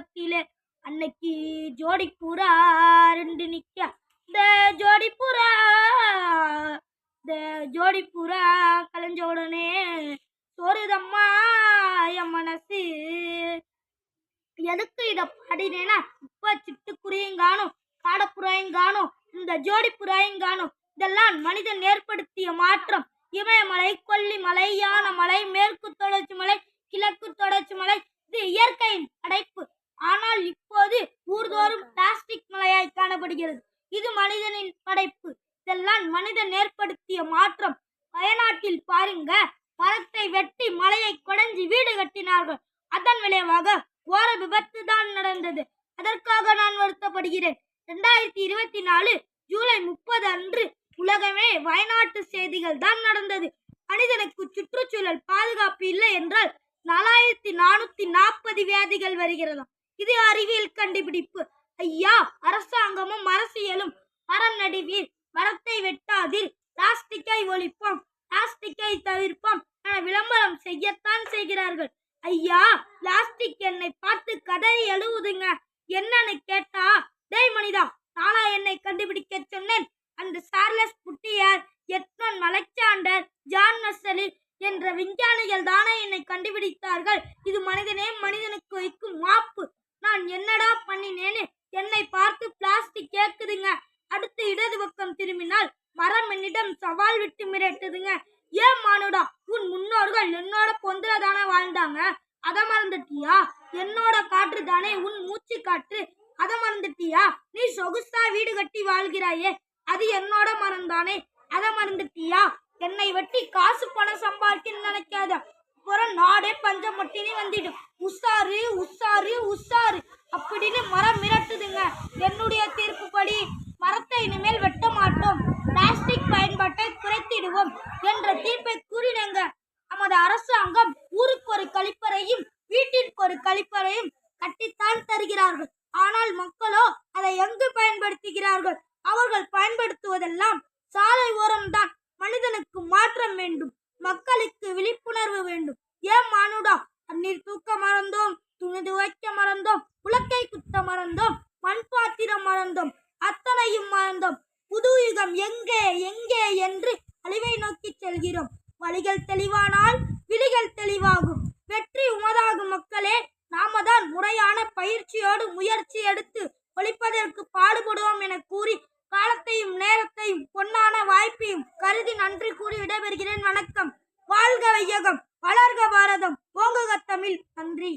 பக்கத்திலே அன்னைக்கு ஜோடி புறா ரெண்டு நிக்க இந்த ஜோடி புறா கலைஞ்ச உடனே சோறுதம்மா என் மனசு. எதுக்கு இத பாடினேன்னா, இப்ப சிட்டுக்குருவியும் காணும், காடப்புறாயும் காணும், இந்த ஜோடி புறாயும் காணும். இதெல்லாம் மனிதன் ஏற்படுத்திய மாற்றம். இமயமலை, கொல்லிமலை, யானமலை, மேற்கு தொடர்ச்சி மலை, கிழக்கு தொடர்ச்சி மலை, இது இயற்கையின் படைப்பு. ஆனால் இப்போது ஊர்தோறும் பிளாஸ்டிக் மலையாய் காணப்படுகிறது. இது மனிதனின் படைப்பு. இதெல்லாம் மனிதன் ஏற்படுத்திய மாற்றம். வயநாட்டில் பாருங்க, மரத்தை வெட்டி மலையை குடைஞ்சி வீடு கட்டினார்கள். அதன் விளைவாக ஓர விபத்து தான் நடந்தது. அதற்காக நான் வருத்தப்படுகிறேன். 2024 ஜூலை 30 அன்று உலகமே வயநாட்டு செய்திகள் தான் நடந்தது. மனிதனுக்கு சுற்றுச்சூழல் பாதுகாப்பு இல்லை என்றால் 4440 வியாதிகள் வருகிறதாம். இது அறிவியல் கண்டுபிடிப்பு. ஐயா, அரசாங்கமும் அரசியலும் மரம் நடுவீர், மரத்தை வெட்டாதீர், பிளாஸ்டிக்கை ஒழிப்போம், பிளாஸ்டிக்கை தவிர்ப்போம் என விளம்பரம் செய்யத்தான் செய்கிறார்கள். ஐயா, பிளாஸ்டிக் என்னை பார்த்து கதறி எழுவுதுங்க. என்னன்னு கேட்டா, டேய் மனிதா, நானா என்னை கண்டுபிடிக்க சொன்னேன்? அந்த சார்லஸ் புட்டியர், எட்மண்ட் அலெக்சாண்டர், ஜான் நர்சலி என்ற விஞ்ஞானிகள் தானே என்னை கண்டுபிடித்தார்கள். இது மனிதனே மனிதனுக்கு வைக்கும் மாப்பு. நான் என்னடா பண்ணினேன்னு என்னை பார்த்து பிளாஸ்டிக் கேக்குதுங்க. அடுத்து இடது பக்கம் திரும்பினால் மரம் என்னிடம் சவால் விட்டு மிரட்டுதுங்க. ஏன் மானுடா, உன் முன்னோர்கள் என்னோட பொந்துல தானே வாழ்ந்தாங்க, அதை மறந்துட்டியா? என்னோட காற்று தானே உன் மூச்சு காற்று, அதை மறந்துட்டியா? நீ சொகுசா வீடு கட்டி வாழ்கிறாயே, அது என்னோட மரம் தானே, அதை மறந்துட்டியா? என்னை வெட்டி காசு பணம் சம்பாதிக்க நினைக்காத, அப்புறம் நாடே பஞ்சமட்டினி வந்துடும். உஷாரு உஷாரு உஷாரு அப்படின்னு மரம் மிரட்டுதுங்க. என்னுடைய தீர்ப்புப்படி மரத்தை இனிமேல் வெட்ட மாட்டோம், பிளாஸ்டிக் பயன்பாட்டை குறைத்திடுவோம் என்ற தீர்ப்பை கூறினங்க. நமது அரசாங்கம் ஊருக்கு ஒரு கழிப்பறையும் வீட்டிற்கு ஒரு கழிப்பறையும் கட்டித்தான் தருகிறார்கள். ஆனால் மக்களோ அதை எங்கு பயன்படுத்துகிறார்கள்? அவர்கள் பயன்படுத்துவதெல்லாம் சாலை ஓரம்தான். மனிதனுக்கு மாற்றம் வேண்டும், மக்களுக்கு விழிப்புணர்வு வேண்டும். ஏன் மானுடா, தண்ணீர் தூக்க மறந்தோம், துணி துவைக்க மறந்தோம், உலக்கை குத்த மறந்தோம், மண் பாத்திரம் மறந்தோம், அத்தனையும் மறந்தோம். புது யுகம் எங்கே எங்கே என்று அழிவை நோக்கி செல்கிறோம். வழிகள் தெளிவானால் விழிகள் தெளிவாகும். வெற்றி உமதாகும் மக்களே. நாம தான் முறையான பயிற்சியோடு முயற்சி எடுத்து ஒழிப்பதற்கு பாடுபடுவோம் என கூறி காலத்தையும் நேரத்தையும் பொன்னான வாய்ப்பையும் கருதி நன்றி கூறி விடைபெறுகிறேன். வணக்கம். வாழ்க வையகம், வளர்க பாரதம், ஓங்குக தமிழ். நன்றி.